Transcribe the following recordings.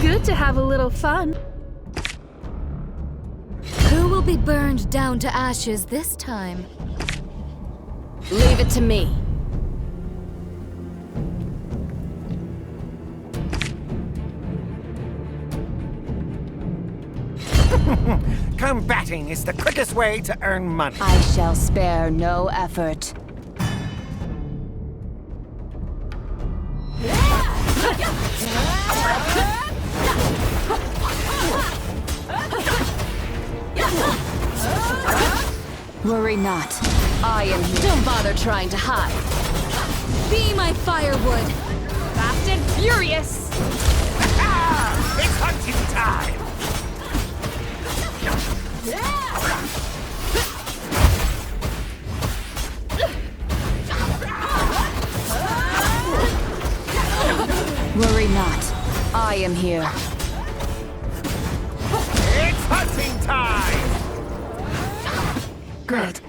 good to have a little fun. Who will be burned down to ashes this time? Leave it to me. Combating is the quickest way to earn money. I shall spare no effort. Worry not. I am here. Don't bother trying to hide. Be my firewood. Fast and furious. It's hunting time! Worry not. I am here. It's hunting time! Great.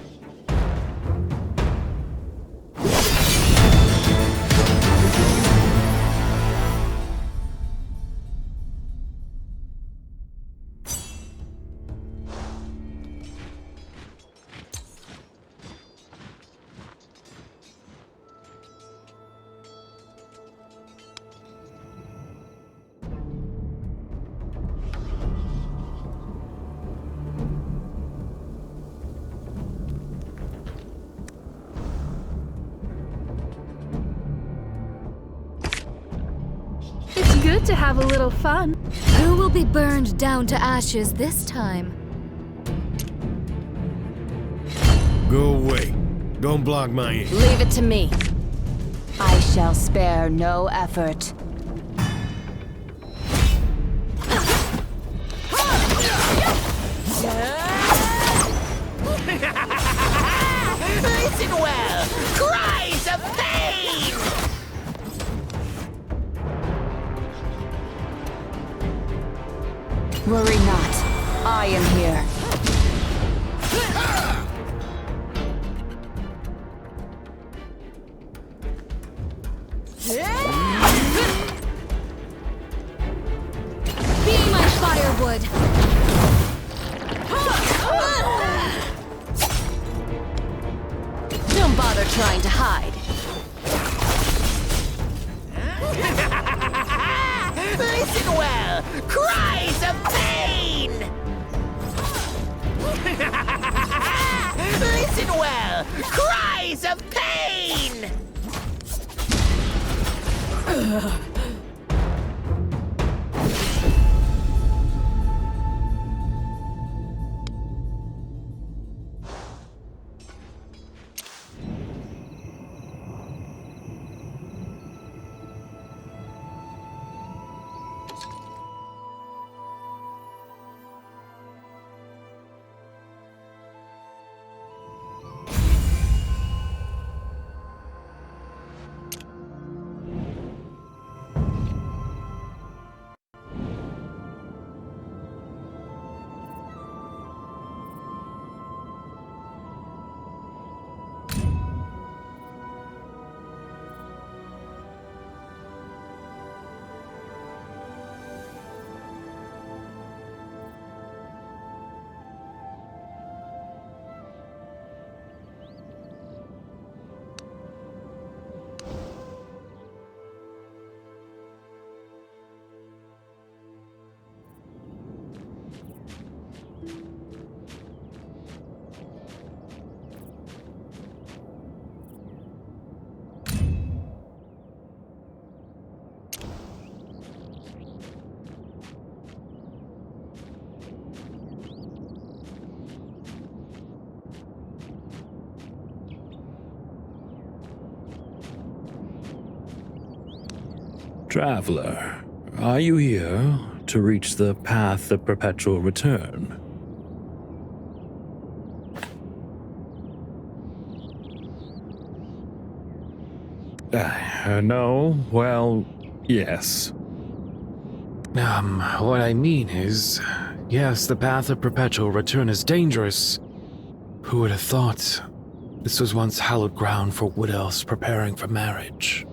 It's good to have a little fun. Who will be burned down to ashes this time? Go away. Don't block my aim. Leave it to me. I shall spare no effort. Listen well! Cries of pain! Worry not. I am here. Be my firewood. Don't bother trying to hide. Listen well! Cries of pain! Listen well! Cries of pain! Traveler, are you here to reach the path of perpetual return? No? Well, yes. What I mean is, yes, the path of perpetual return is dangerous. Who would have thought? This was once hallowed ground for wood elves preparing for marriage.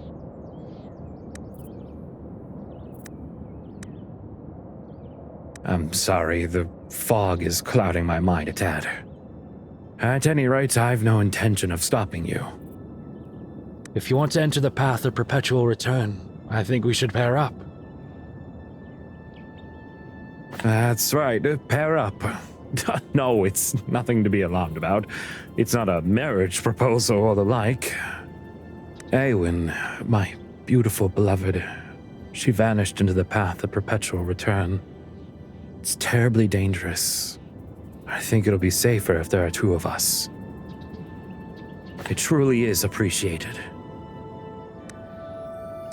I'm sorry, the fog is clouding my mind a tad. At any rate, I've no intention of stopping you. If you want to enter the path of perpetual return, I think we should pair up. That's right, pair up. No, it's nothing to be alarmed about. It's not a marriage proposal or the like. Eowyn, my beautiful beloved, she vanished into the path of perpetual return. It's terribly dangerous. I think it'll be safer if there are two of us. It truly is appreciated.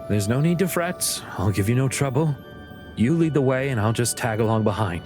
There's no need to fret. I'll give you no trouble. You lead the way and I'll just tag along behind.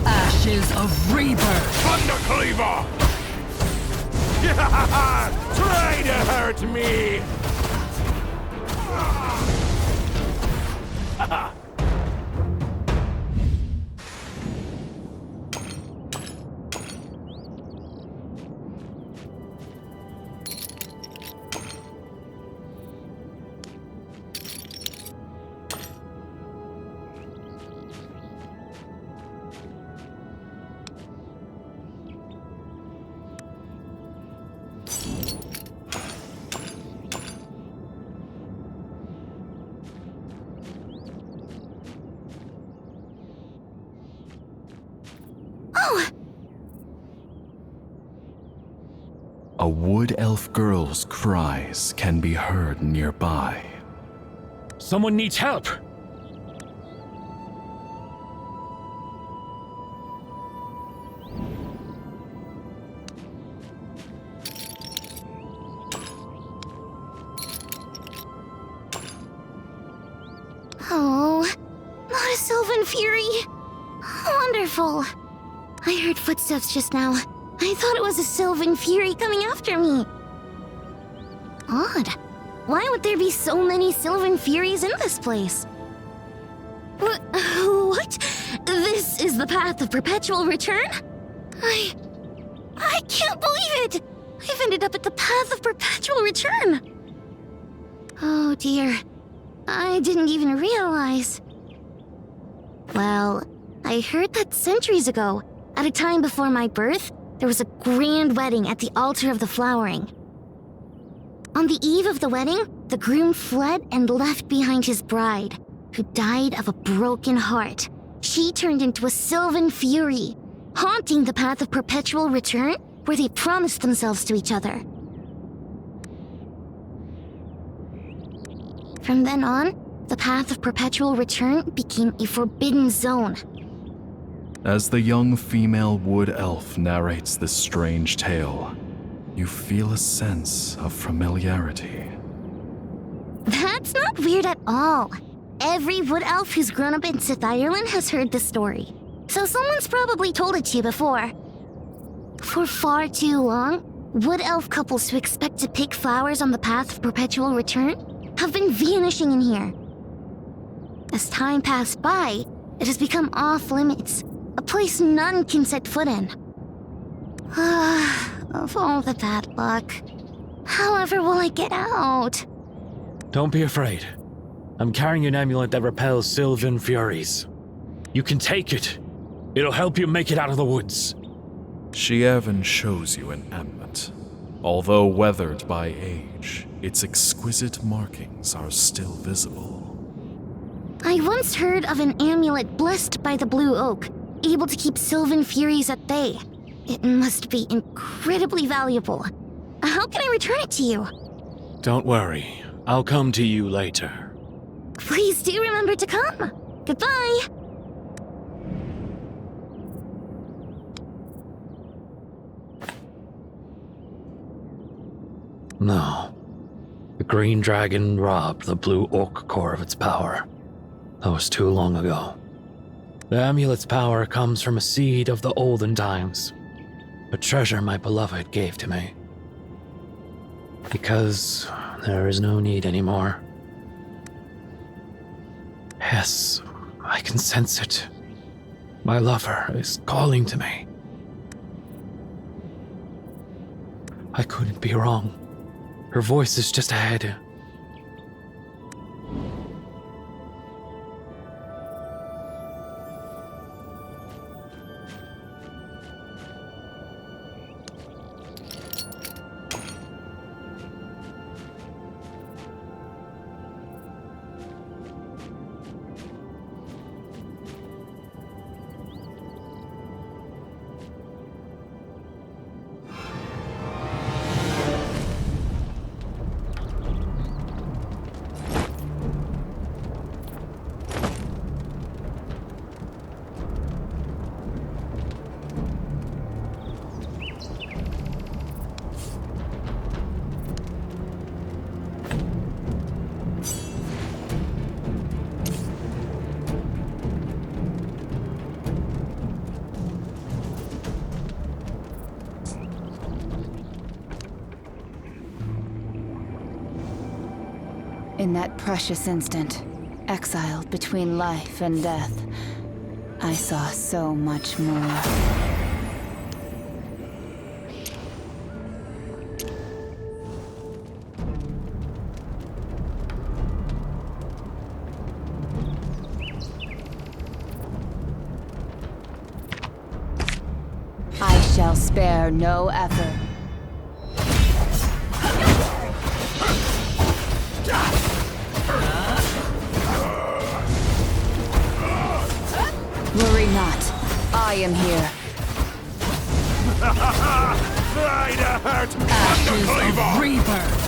Ashes of rebirth. Thundercleaver! Try to hurt me! A wood elf girl's cries can be heard nearby. Someone needs help! Oh, not a Sylvan Fury. Wonderful. I heard footsteps just now. I thought it was a Sylvan Fury coming after me. Odd. Why would there be so many Sylvan Furies in this place? What? This is the path of perpetual return? I can't believe it! I've ended up at the path of perpetual return. Oh dear. I didn't even realize. Well, I heard that centuries ago, at a time before my birth, there was a grand wedding at the altar of the flowering. On the eve of the wedding, the groom fled and left behind his bride, who died of a broken heart. she turned into a sylvan fury, haunting the path of perpetual return where they promised themselves to each other. From then on, the path of perpetual return became a forbidden zone. As the young female wood elf narrates this strange tale, you feel a sense of familiarity. That's not weird at all. Every wood elf who's grown up in Sith Ireland has heard this story, so someone's probably told it to you before. For far too long, wood elf couples who expect to pick flowers on the path of perpetual return have been vanishing in here. As time passed by, it has become off limits, a place none can set foot in. Of all the bad luck. However will I get out? Don't be afraid. I'm carrying an amulet that repels sylvan furies. You can take it. It'll help you make it out of the woods. She even shows you an amulet. Although weathered by age, its exquisite markings are still visible. I once heard of an amulet blessed by the blue oak, able to keep sylvan furies at bay. It must be incredibly valuable. How can I return it to you? Don't worry. I'll come to you later. Please do remember to come. Goodbye. No. The green dragon robbed the blue oak core of its power. That was too long ago. The amulet's power comes from a seed of the olden times. A treasure my beloved gave to me. Because there is no need anymore. Yes, I can sense it. My lover is calling to me. I couldn't be wrong. Her voice is just ahead. In that precious instant, exiled between life and death, I saw so much more. I shall spare no effort. Worry not. I am here. Try to hurt Ashes of rebirth.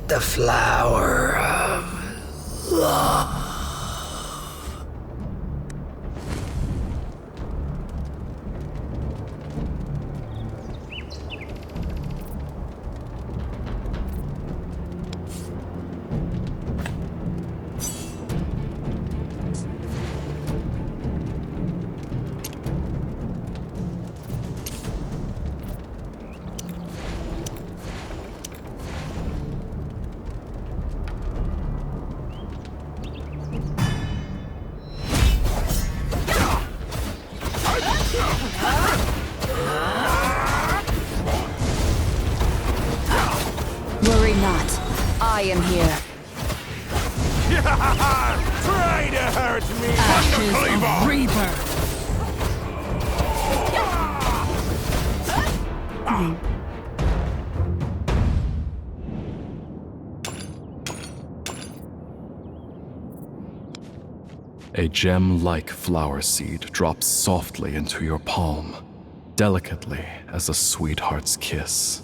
the flower of love. Worry not. I am here. Try to hurt me! Ashes of rebirth. A gem-like flower seed drops softly into your palm, delicately as a sweetheart's kiss.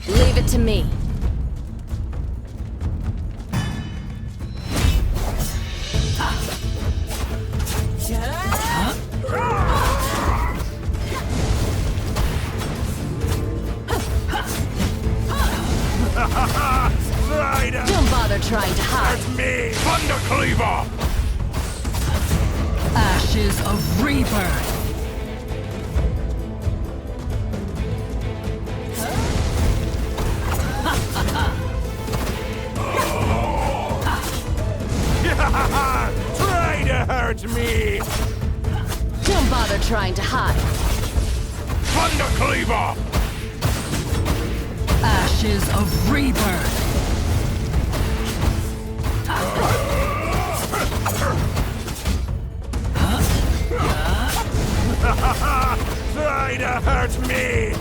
Leave it to me. Don't bother trying to hide. That's me! Thunder Cleaver! Ashes of rebirth. Try to hurt me! Don't bother trying to hide. Thunder Cleaver! Ashes of rebirth. Try to hurt me!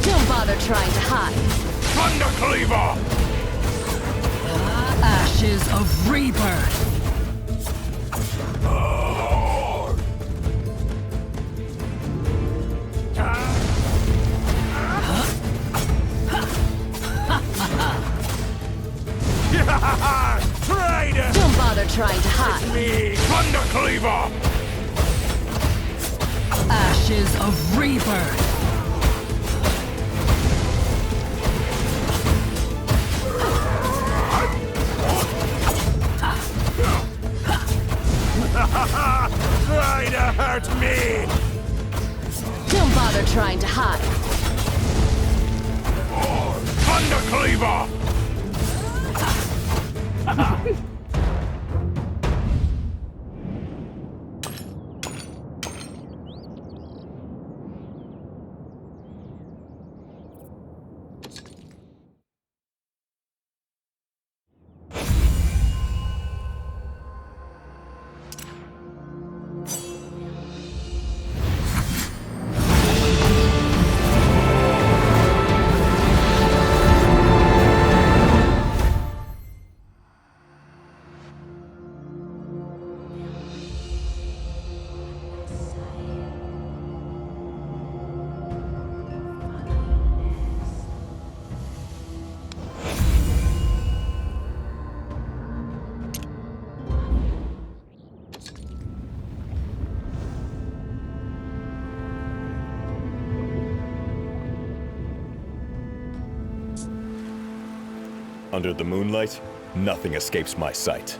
Don't bother trying to hide. Thunder Cleaver! Ashes of rebirth. Try to Don't bother trying to hide. me! Thunder Cleaver! Ashes of rebirth. Thundercleaver! Under the moonlight, nothing escapes my sight.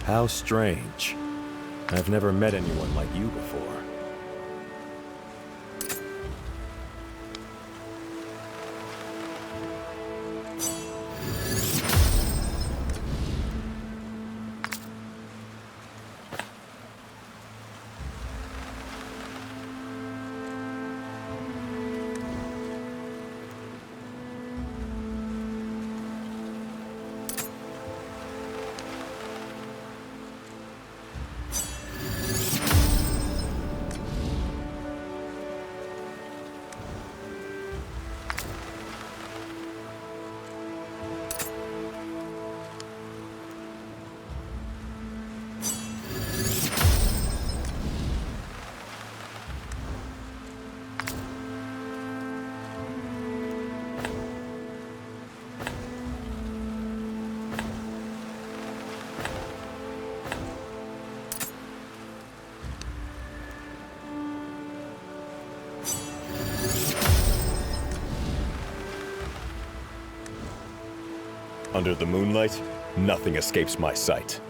How strange. I've never met anyone like you before. Under the moonlight, nothing escapes my sight.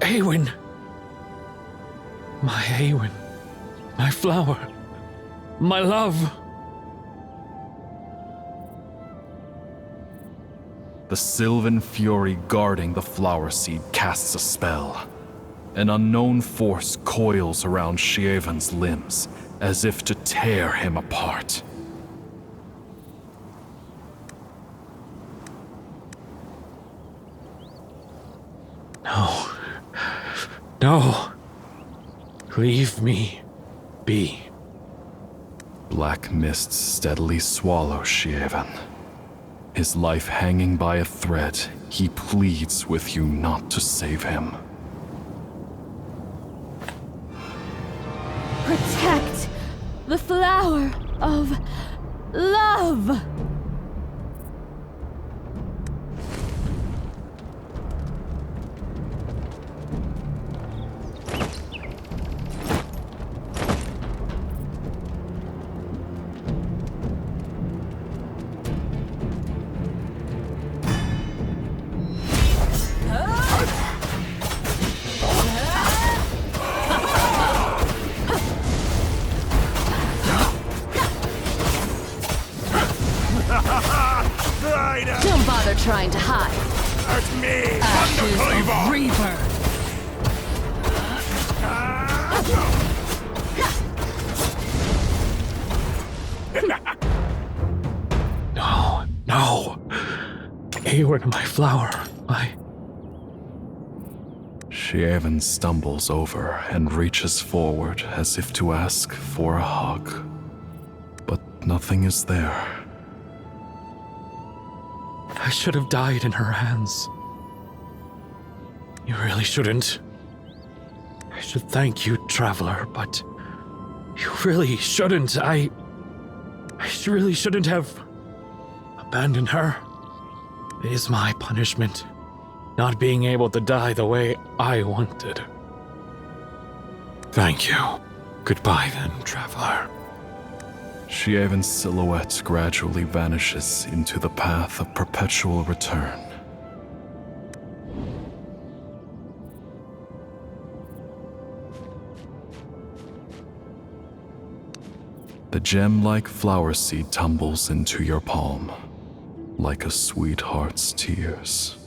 Awen! My Awen. My flower. My love. The sylvan fury guarding the flower seed casts a spell. An unknown force coils around Shievan's limbs, as if to tear him apart. No. No. Leave me be. Black mists steadily swallow Shievan. His life hanging by a thread, he pleads with you not to save him. Protect the flower of love. Don't bother trying to hide. That's me! Ashes of rebirth. No, no. Eowyn, my flower, my... Sheevan stumbles over and reaches forward as if to ask for a hug. But nothing is there. I should have died in her hands. You really shouldn't. I should thank you, traveler, but you really shouldn't. I really shouldn't have abandoned her. It is my punishment, not being able to die the way I wanted. Thank you. Goodbye then, traveler. Sheevan's silhouette gradually vanishes into the path of perpetual return. The gem-like flower seed tumbles into your palm, like a sweetheart's tears.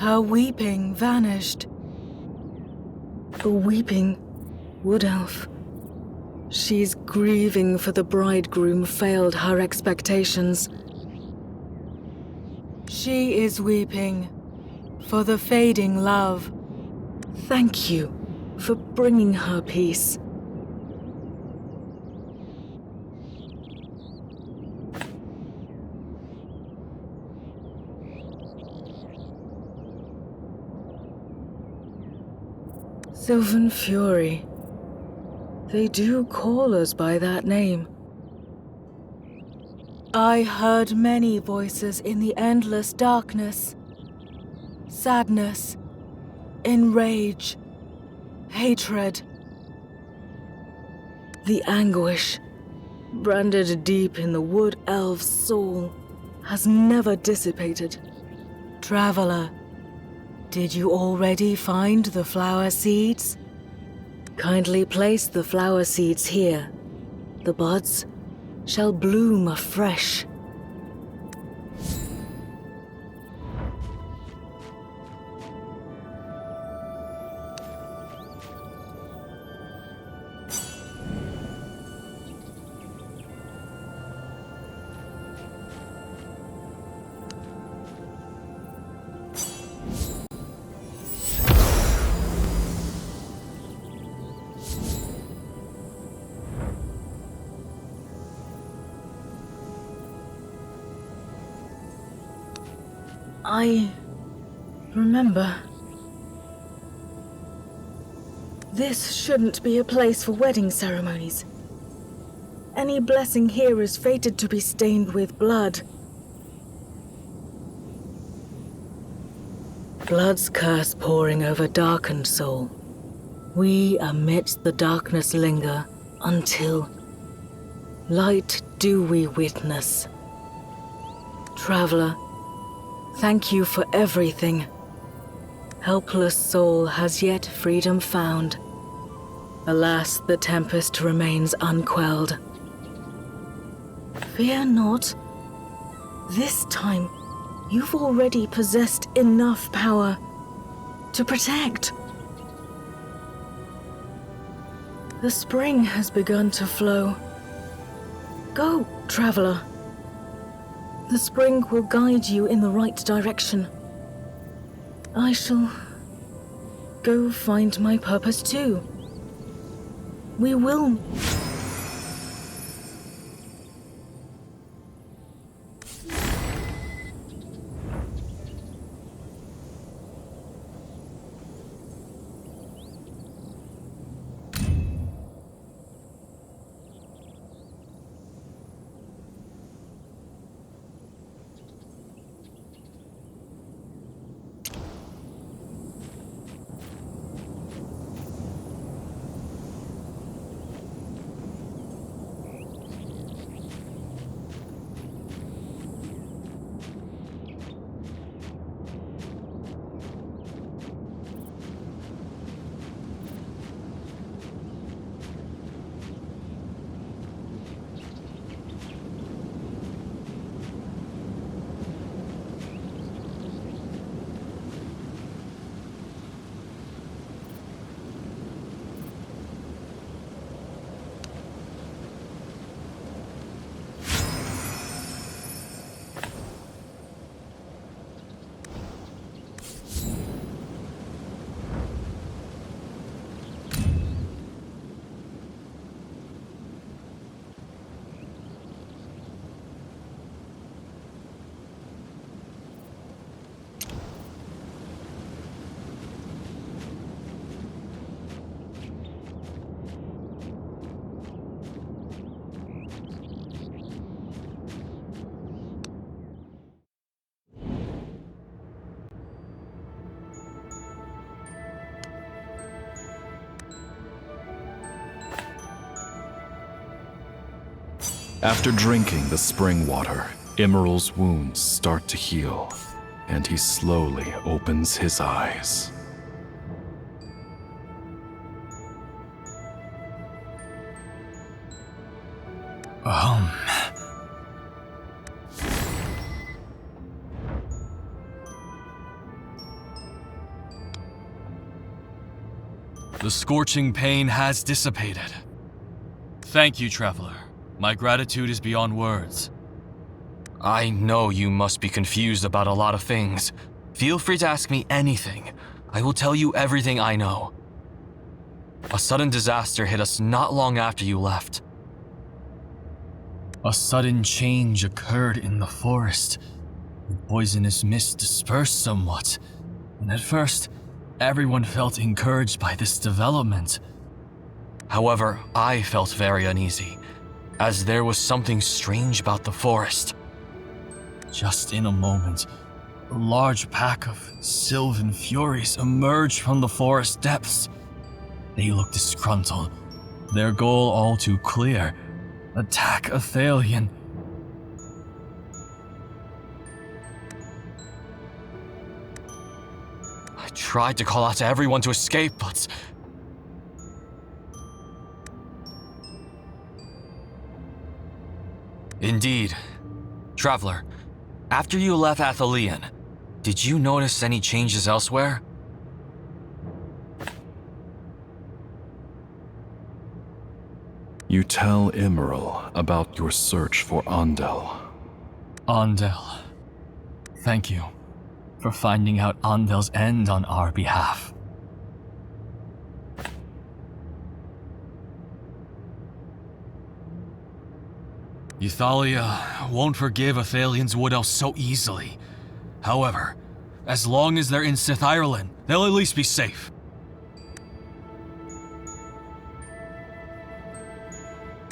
Her weeping vanished. A weeping wood elf. She's grieving for the bridegroom failed her expectations. She is weeping for the fading love. Thank you for bringing her peace. Sylvan Fury. They do call us by that name. I heard many voices in the endless darkness. Sadness, enrage, hatred. The anguish, branded deep in the wood elf's soul, has never dissipated. Traveler, did you already find the flower seeds? Kindly place the flower seeds here. The buds shall bloom afresh. I remember. This shouldn't be a place for wedding ceremonies. Any blessing here is fated to be stained with blood. Blood's curse pouring over darkened soul. We amidst the darkness linger until light do we witness. Traveler, thank you for everything. Helpless soul has yet freedom found. Alas, the tempest remains unquelled. Fear not. This time, you've already possessed enough power to protect. The spring has begun to flow. Go, traveler. The spring will guide you in the right direction. I shall go find my purpose too. We will. After drinking the spring water, Emerald's wounds start to heal, and he slowly opens his eyes. The scorching pain has dissipated. Thank you, Traveler. My gratitude is beyond words. I know you must be confused about a lot of things. Feel free to ask me anything. I will tell you everything I know. A sudden disaster hit us not long after you left. A sudden change occurred in the forest. The poisonous mist dispersed somewhat, and at first, everyone felt encouraged by this development. However, I felt very uneasy, as there was something strange about the forest. Just in a moment, a large pack of sylvan furies emerged from the forest depths. They looked disgruntled, their goal all too clear: attack Athalion. I tried to call out to everyone to escape, but... Indeed. Traveler, after you left Athalion, did you notice any changes elsewhere? You tell Emerald about your search for Andel. Andel. Thank you for finding out Andel's end on our behalf. Euthalia won't forgive Athalion's Wood Elves so easily. However, as long as they're in Sith Ireland, they'll at least be safe.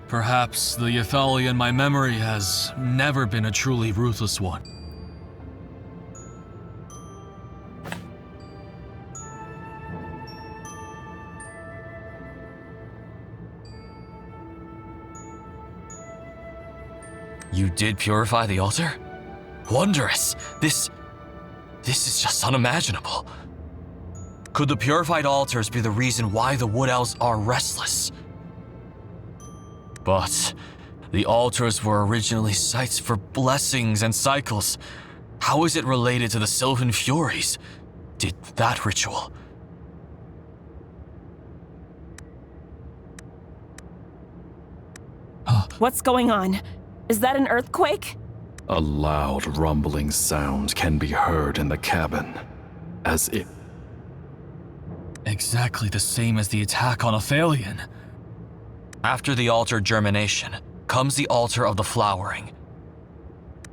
Perhaps the Euthalia in my memory has never been a truly ruthless one. You did purify the altar? Wondrous! This is just unimaginable. Could the purified altars be the reason why the Wood Elves are restless? But the altars were originally sites for blessings and cycles. How is it related to the Sylvan Furies? Did that ritual... What's going on? Is that an earthquake? A loud rumbling sound can be heard in the cabin, as if... Exactly the same as the attack on Athalion. After the altar germination, comes the altar of the flowering.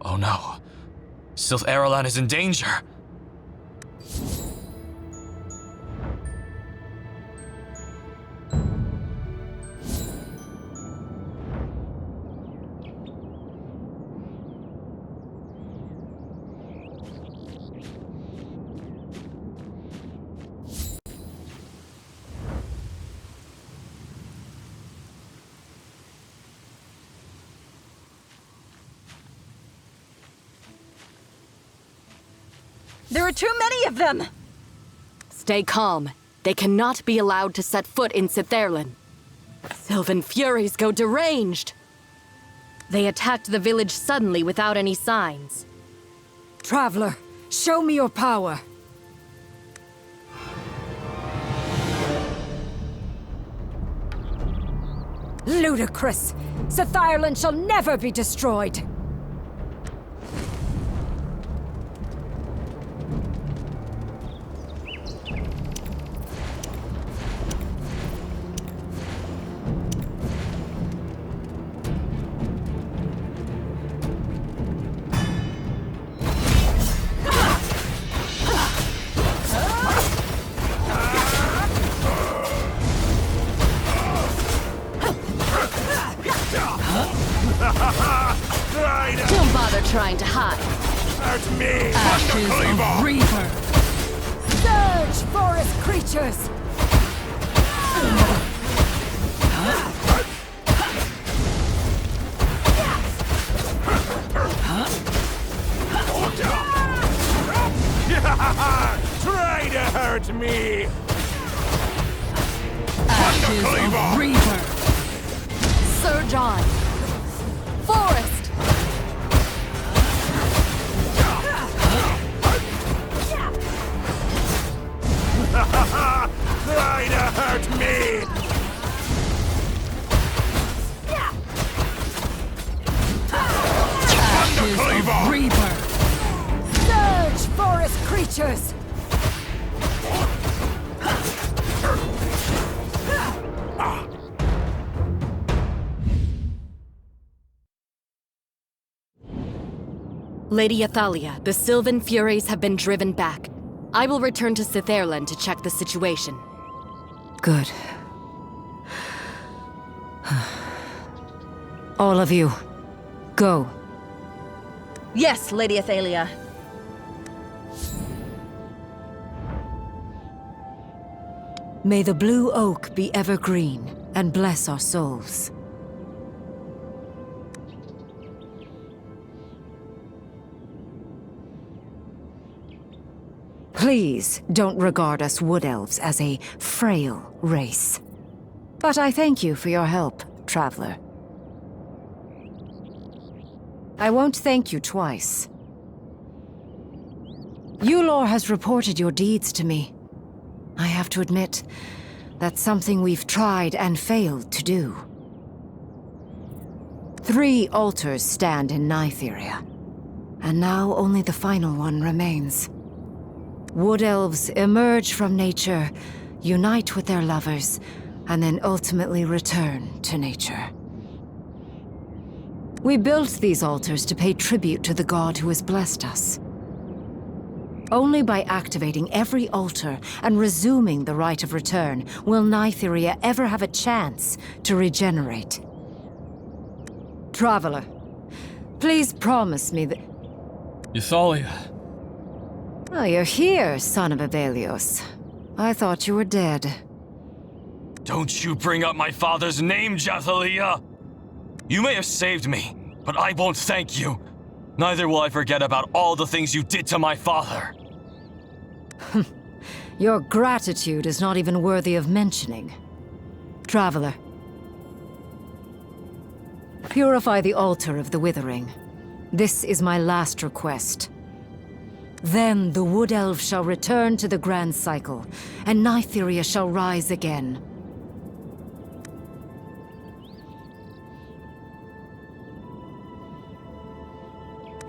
Oh no. Sylth Eralan is in danger! There are too many of them! Stay calm. They cannot be allowed to set foot in Sithairlan. Sylvan Furies go deranged! They attacked the village suddenly without any signs. Traveler, show me your power. Ludicrous! Sithairlan shall never be destroyed! Don't bother trying to hide. That's me! Ashes of Reaver! Surge, forest creatures! Try to hurt me! Ashes of Reaver! Surge on. Forest! Try to hurt creatures! Lady Athalia, the Sylvan Furies have been driven back. I will return to Sithairland to check the situation. Good. All of you, go. Yes, Lady Athalia. May the blue oak be evergreen and bless our souls. Please don't regard us wood elves as a frail race. But I thank you for your help, traveler. I won't thank you twice. Yulor has reported your deeds to me. I have to admit, that's something we've tried and failed to do. 3 altars stand in Nytheria, and now only the final one remains. Wood elves emerge from nature, unite with their lovers, and then ultimately return to nature. We built these altars to pay tribute to the god who has blessed us. Only by activating every altar and resuming the rite of return will Nytheria ever have a chance to regenerate. Traveler, please promise me that... Athalia. Oh, you're here, son of Abelios. I thought you were dead. Don't you bring up my father's name, Jathalia! You may have saved me, but I won't thank you. Neither will I forget about all the things you did to my father. Your gratitude is not even worthy of mentioning. Traveler. Purify the altar of the Withering. This is my last request. Then the Wood Elf shall return to the Grand Cycle, and Nytheria shall rise again.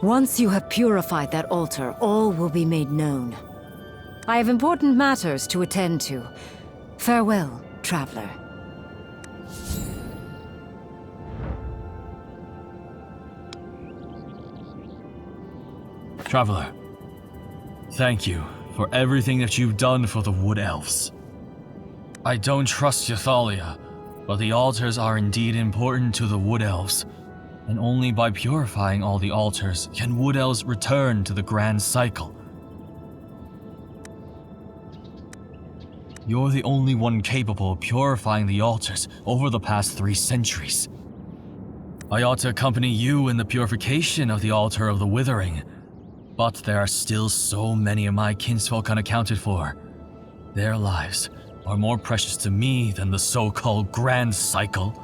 Once you have purified that altar, all will be made known. I have important matters to attend to. Farewell, traveler. Traveler, thank you for everything that you've done for the Wood Elves. I don't trust Athalia, but the altars are indeed important to the Wood Elves, and only by purifying all the altars can Wood Elves return to the Grand Cycle. You're the only one capable of purifying the altars over the past 3 centuries. I ought to accompany you in the purification of the altar of the Withering, but there are still so many of my kinsfolk unaccounted for. Their lives are more precious to me than the so-called Grand Cycle.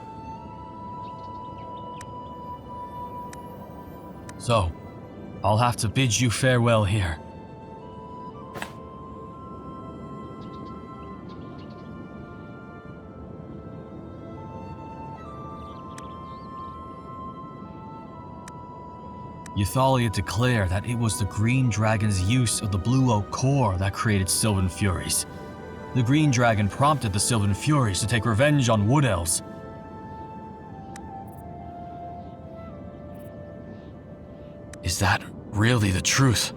So, I'll have to bid you farewell here. Athalia declared that it was the Green Dragon's use of the Blue Oak core that created Sylvan Furies. The Green Dragon prompted the Sylvan Furies to take revenge on Wood Elves. Is that really the truth?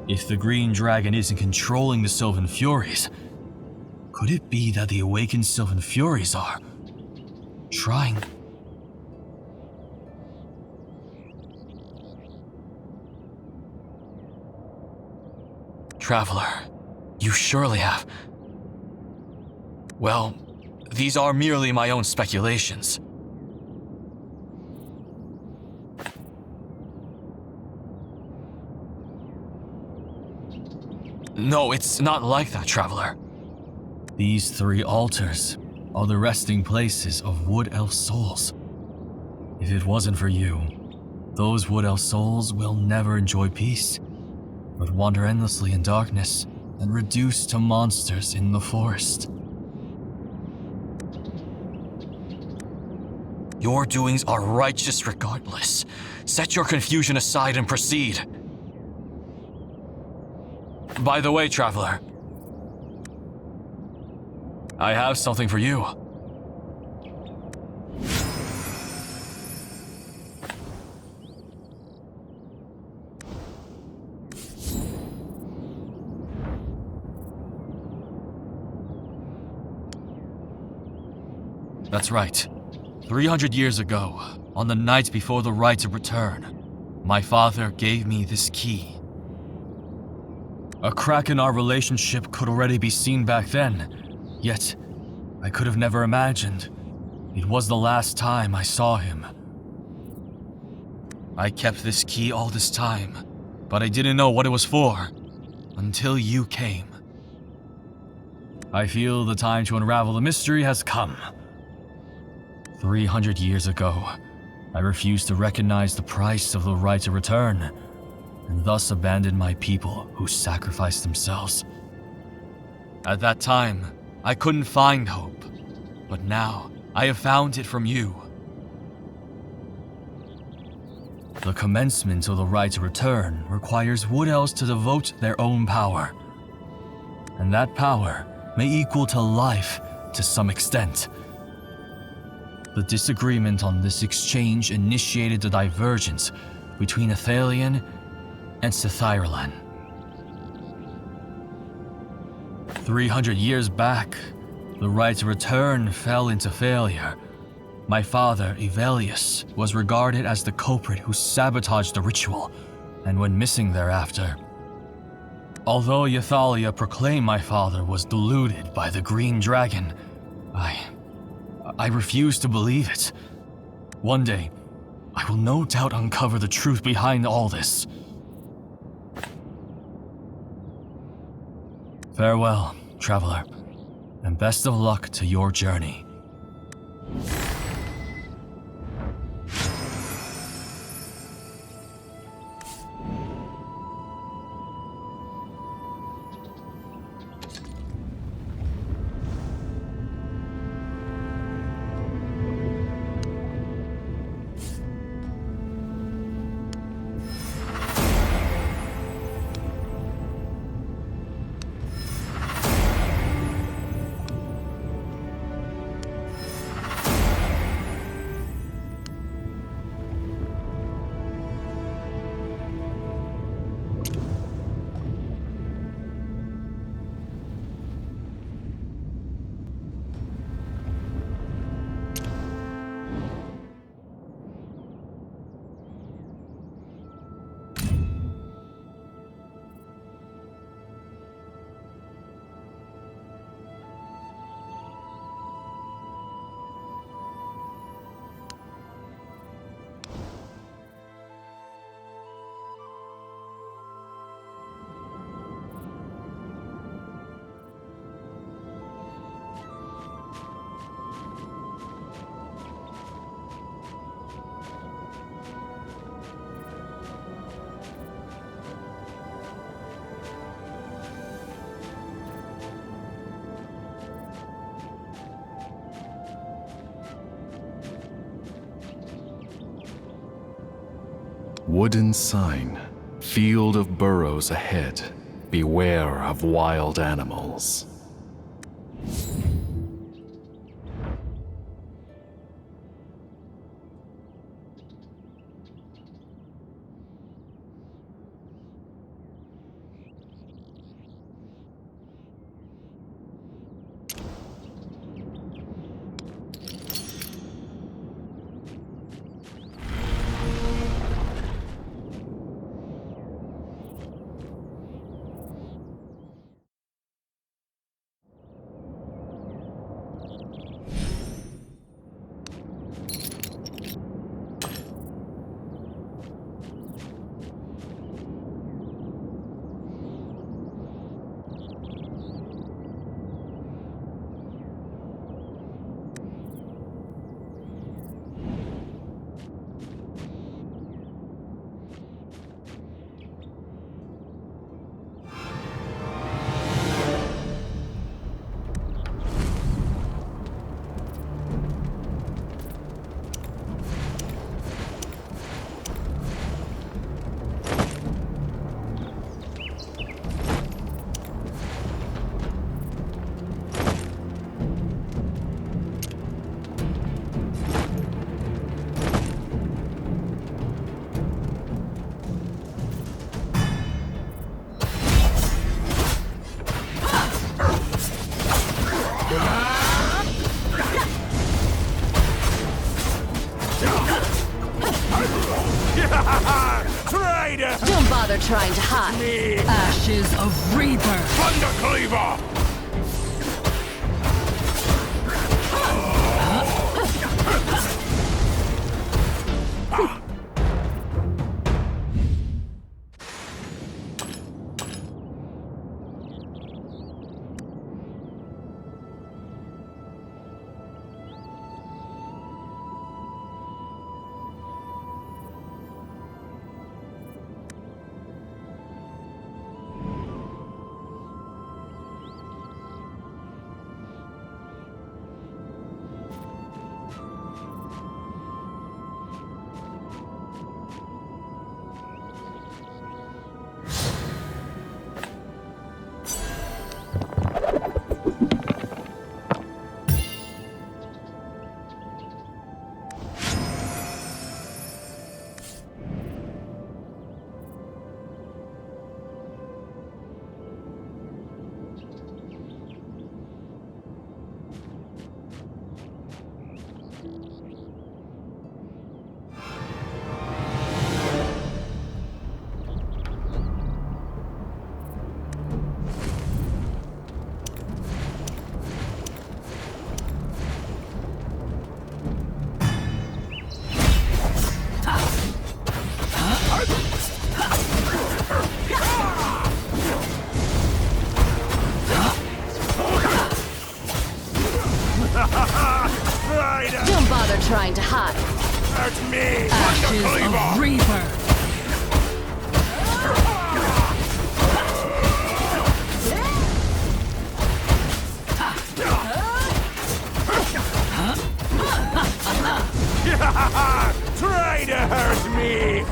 If the Green Dragon isn't controlling the Sylvan Furies, could it be that the awakened Sylvan Furies are trying... Traveler, you surely have... Well, these are merely my own speculations. No, it's not like that, Traveler. These 3 altars are the resting places of Wood Elf souls. If it wasn't for you, those Wood Elf souls will never enjoy peace, but wander endlessly in darkness and reduce to monsters in the forest. Your doings are righteous regardless. Set your confusion aside and proceed. By the way, traveler, I have something for you. That's right. 300 years ago, on the night before the rite of return, my father gave me this key. A crack in our relationship could already be seen back then, yet I could have never imagined it was the last time I saw him. I kept this key all this time, but I didn't know what it was for until you came. I feel the time to unravel the mystery has come. 300 years ago, I refused to recognize the price of the right to return, and thus abandoned my people who sacrificed themselves. At that time, I couldn't find hope, but now I have found it from you. The commencement of the right to return requires Wood Elves to devote their own power, and that power may equal to life to some extent. The disagreement on this exchange initiated the divergence between Athalion and Sithyrlan. 300 years back, the right to return fell into failure. My father, Evelius, was regarded as the culprit who sabotaged the ritual and went missing thereafter. Although Yathalia proclaimed my father was deluded by the Green Dragon, I refuse to believe it. One day, I will no doubt uncover the truth behind all this. Farewell, traveler, and best of luck to your journey. Wooden sign. Field of burrows ahead. Beware of wild animals. Traitor! Don't bother trying to hide. Me! Ashes of Reaper. Thunder Cleaver! Don't bother trying to hide. That's me! Ashes of Reaper. Try to hurt me!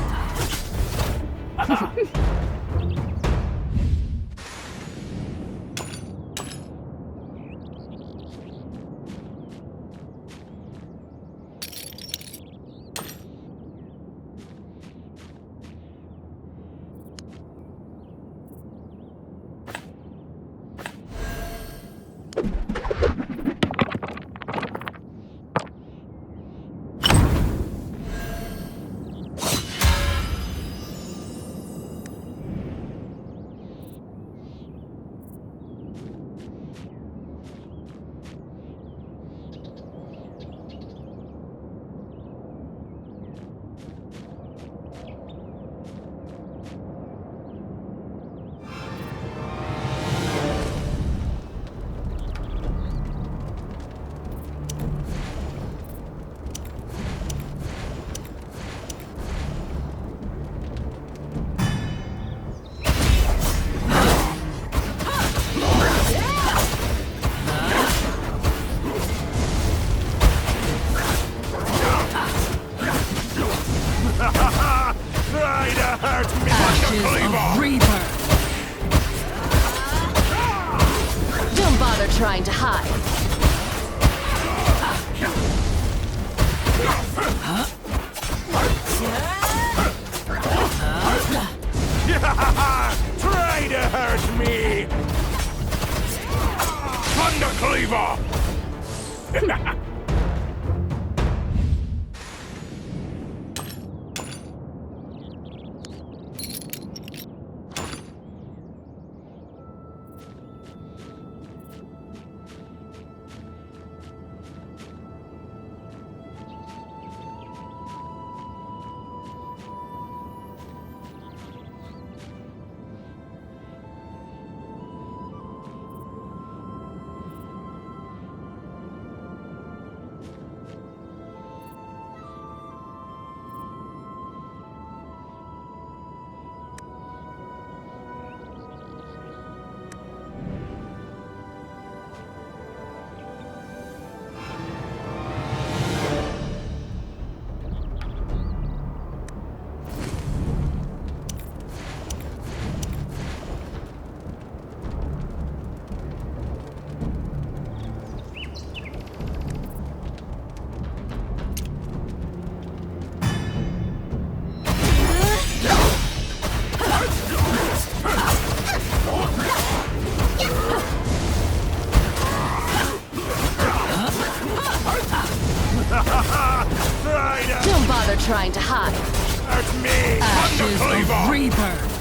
Trying to hide. Try to hurt me! Thunder Cleaver! Don't bother trying to hide. Hurt me! Ashes of rebirth.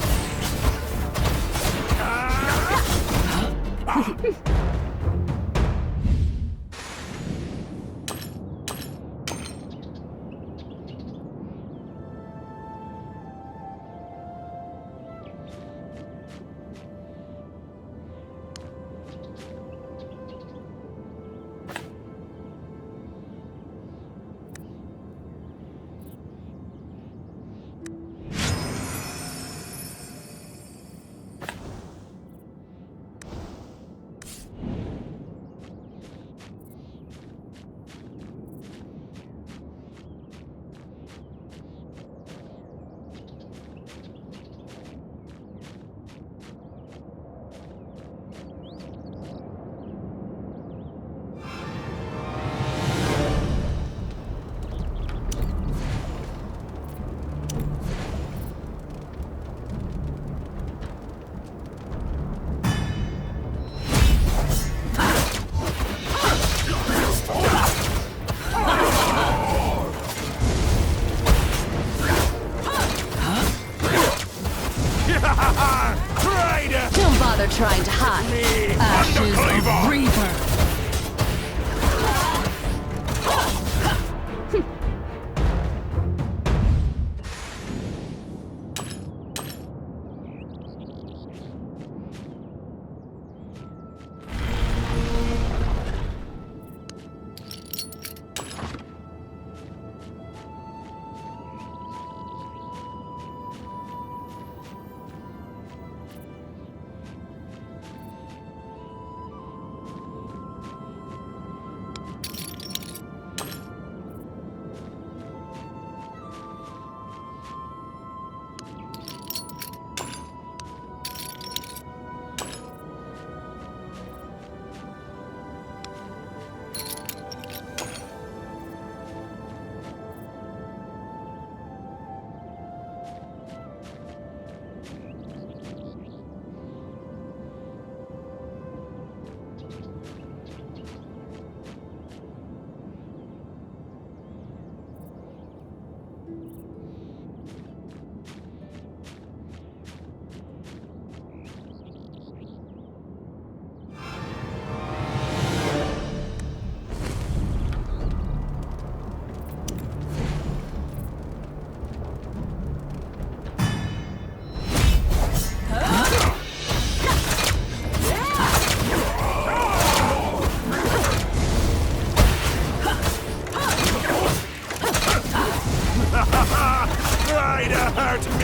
Don't bother trying to hide. Ashes of rebirth.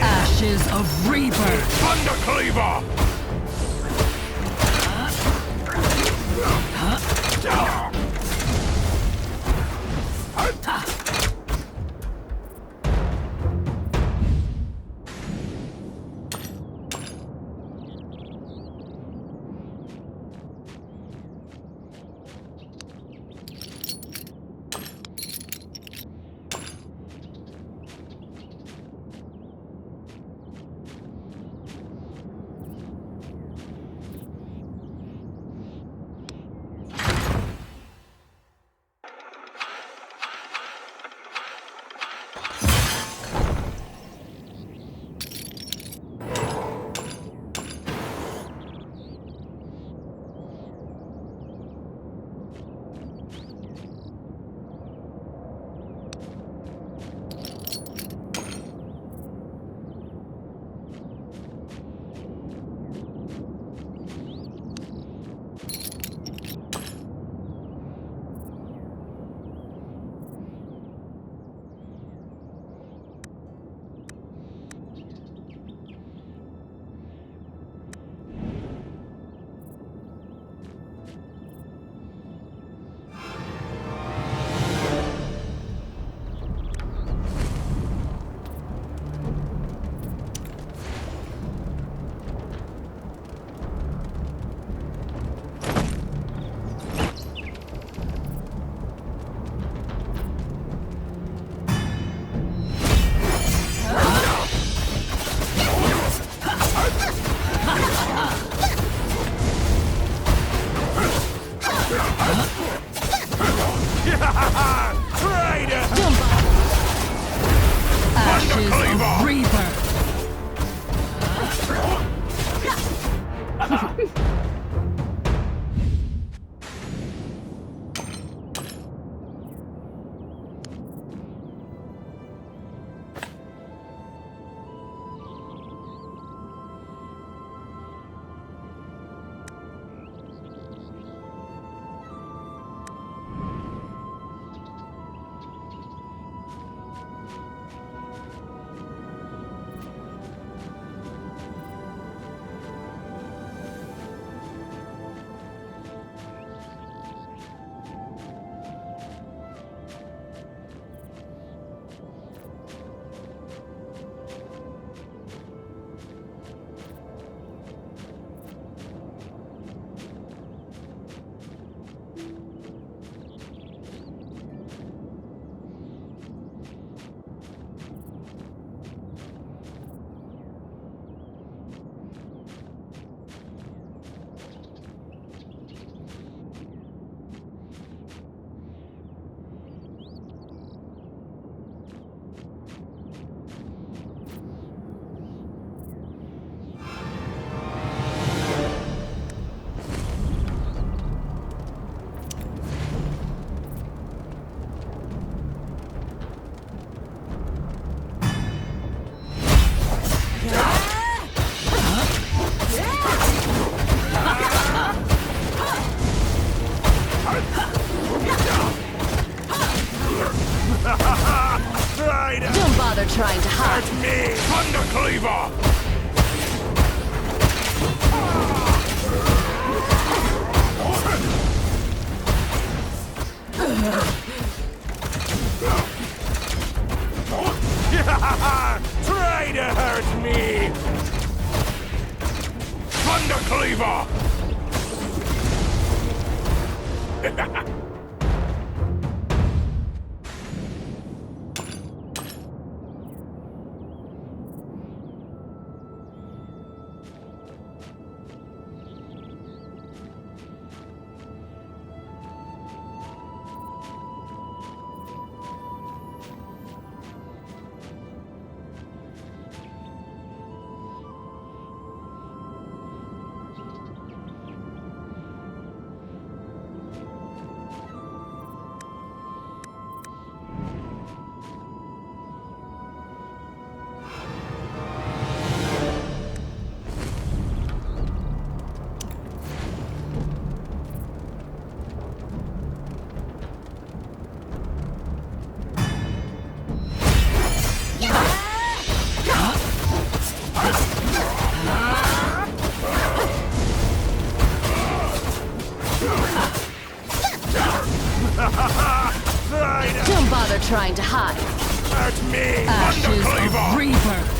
Ashes of rebirth. Undercleaver! Don't bother trying to hide. That's me! Thundercleaver! Try to hurt me! Thundercleaver! Don't bother trying to hide. That's me! Ashes of Reaper.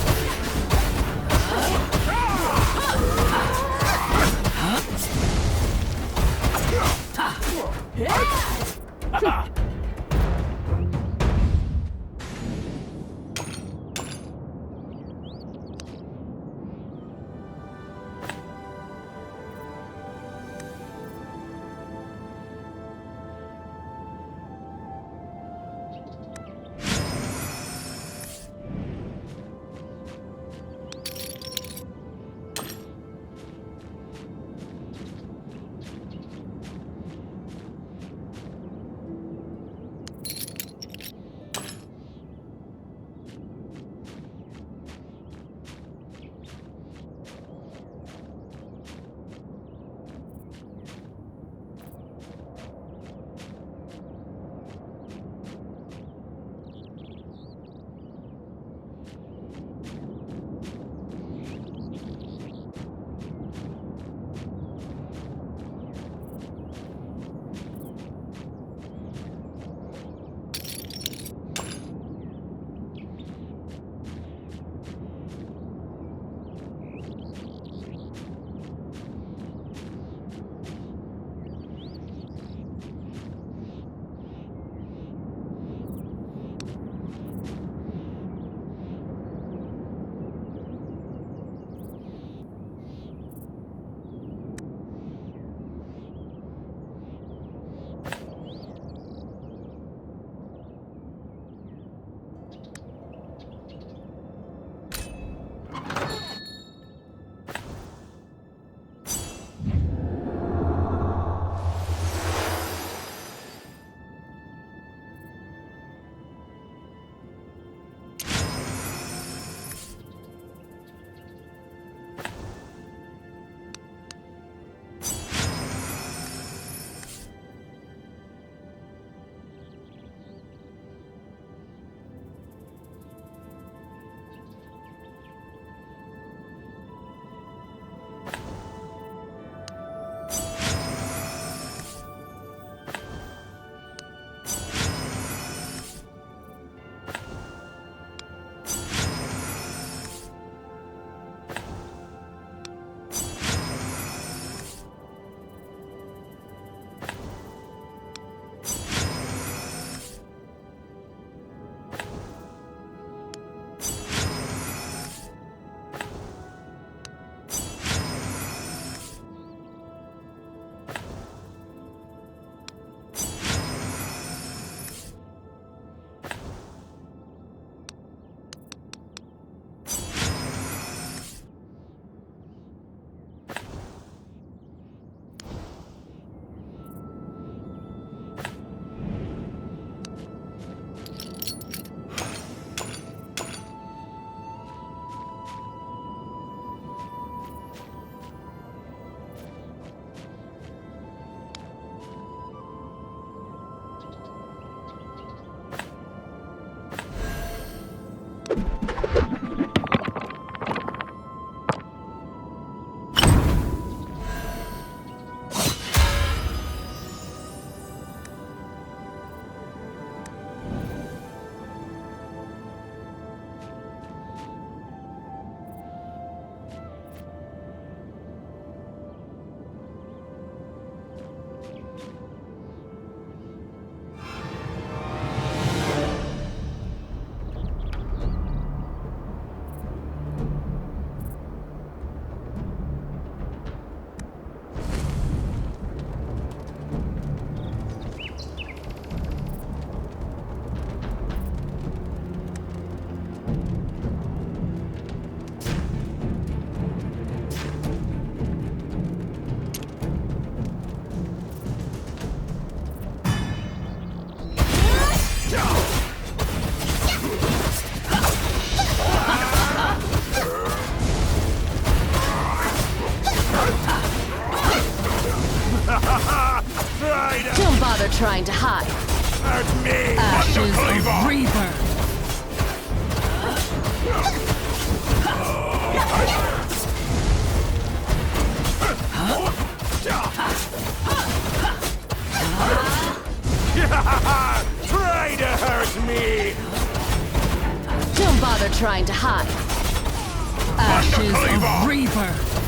Don't bother trying to hide. That's me! Ashes of rebirth. Try to hurt me! Don't bother trying to hide. Ashes of rebirth.